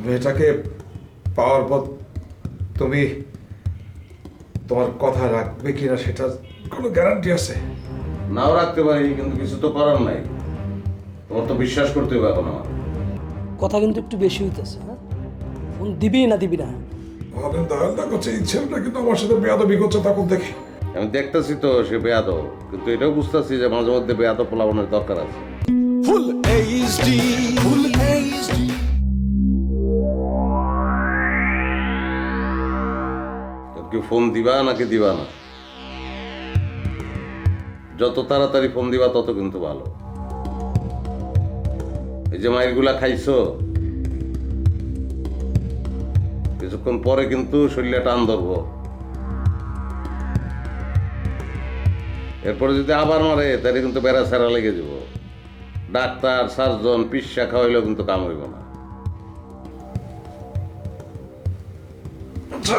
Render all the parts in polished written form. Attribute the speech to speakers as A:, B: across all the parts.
A: মেয়েটাকে পাওয়ার পর তুমি তোমার কথা রাখবে কিনা সেটা কোনো গ্যারান্টি আছে?
B: নাও রাখতে পারি, কিন্তু কিছু তো করার নাই। তোমার তো বিশ্বাস করতে হবে এখন আমার।
C: কথা কিন্তু একটু বেশি হইতেছে। হ্যাঁ, ফোন দিবি না দিবি না?
A: আমাদের দয়ালদা করছে, এই ছেলেটা কিন্তু আমার সাথে বেয়াদবি করছে তখন দেখে।
B: আমি দেখতেছি তো সে বেয়াদব, কিন্তু এটাও বুঝতেছি যে মাঝে মধ্যে বেয়াদব পোলাবনের দরকার আছে।
D: Full HD, full HD.
B: কি ফোন দিবা নাকি দিবা না? যত তাড়াতাড়ি ফোন দিবা তত কিন্তু ভালো। এই যে মাইরগুলা খাইছো, কিছুক্ষণ পরে কিন্তু শরীরে টান ধরবো। এরপরে যদি আবার মারে তাহলে কিন্তু বেড়া সেরা লেগে যাব। ডাক্তার সার্জন পিসা খাওয়াইলেও কিন্তু কাম হইব না।
A: আচ্ছা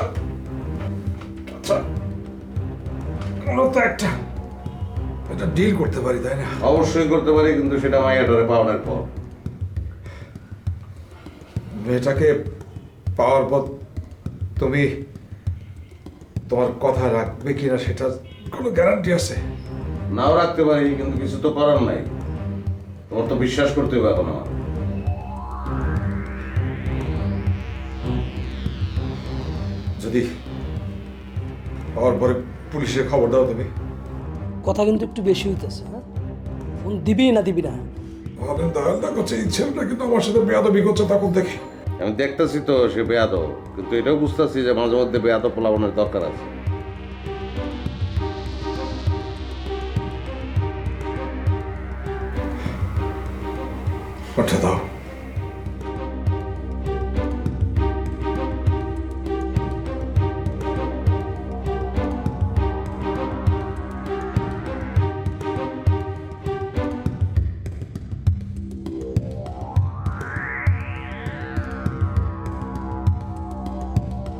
A: আচ্ছা, আমরা তো এটা ডিল করতে পারি, তাই না?
B: অবশ্যই করতে পারি, কিন্তু সেটা মাইয়াটারে পাওয়ার পর।
A: মেয়েটাকে পাওয়ার পর তুমি তোমার কথা রাখবে কিনা সেটা কোনো গ্যারান্টি আছে?
B: নাও রাখতে পারি, কিন্তু কিছু তো করার নাই। তোমার তো বিশ্বাস করতে হবে এখন আমার।
A: যদি পাওয়ার পরে পুলিশে খবর দাও তুমি।
C: কথা কিন্তু একটু বেশি হইতেছে। হ্যাঁ, ফোন দিবি না দিবি না?
A: আমাদের দয়ালদা করছে, এই ছেলেটা কিন্তু আমার সাথে বেয়াদবি করছে তখন দেখে।
B: আমি দেখতেছি তো সে বেয়াদব, কিন্তু এটাও বুঝতেছি যে মাঝে মধ্যে বেয়াদব পোলাবনের দরকার আছে।
A: পাঠিয়ে দাও।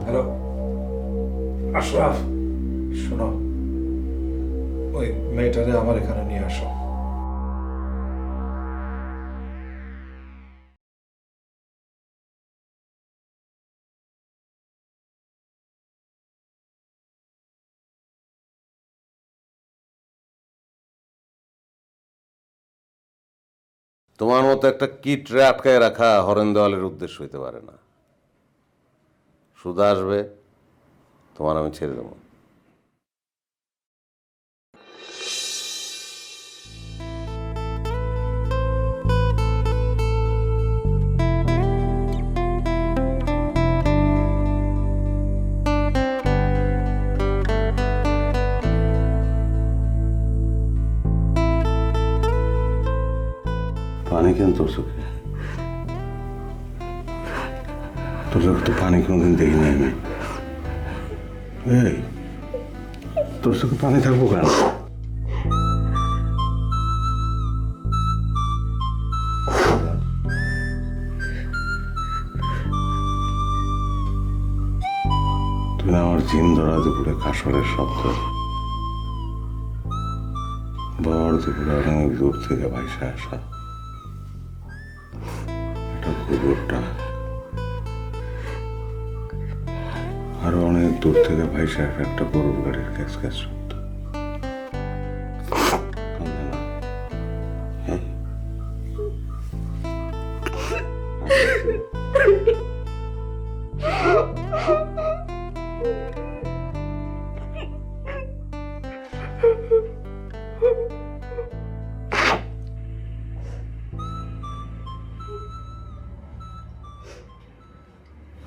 A: হ্যালো আশরাফ, শোনো, ওই মেয়েটারে আমার এখানে নিয়ে আসো।
B: তোমার মতো একটা কিটরে আটকায় রাখা হরেন দেওয়ালের উদ্দেশ্য হইতে পারে না। সুধা আসবে, তোমার আমি ছেড়ে দেবো। পানি কেন তোর চোখে? তোর চোখে তো পানি কোনোদিন দেখি নাই আমি। এই, তোর চোখে পানি থাকবো কেন? তুই আমার জিন ধরা দুপুরে কাসরের শব্দ, বড় দুপুরে অনেক দূর থেকে ভাইসা আসা কুকুরটা, আরো অনেক দূর থেকে ভাইসা আসা একটা গরুর গাড়ির ক্যাচ ক্যাচ শব্দ। কান্দে না? হ্যাঁ?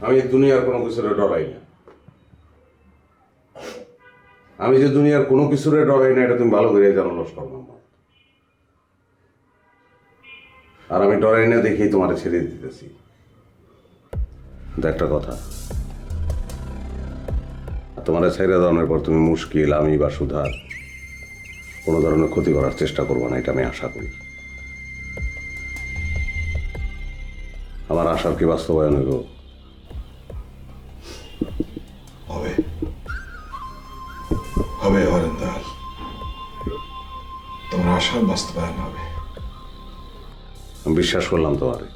B: আমি দুনিয়ার কোনো কিছুরে ডরাই না। আমি যে দুনিয়ার কোনো কিছুরে ডরাই না এটা তুমি ভালো করে জানো লস্কর মোহাম্মদ। আর আমি ডরাই না দেখেই তোমারে ছেড়ে দিতেছি। একটা কথা, তোমার ছেড়ে দেওয়ানোর পর তুমি মুশকিল আমি বা সুধার কোনো ধরনের ক্ষতি করার চেষ্টা করবো না, এটা আমি আশা করি। আমার আশার কি বাস্তবায়ন হইব?
A: হবে হবে হরেন দয়াল, তোমার আশার বাস্তবায়ন হবে।
B: আমি বিশ্বাস করলাম তোমারে।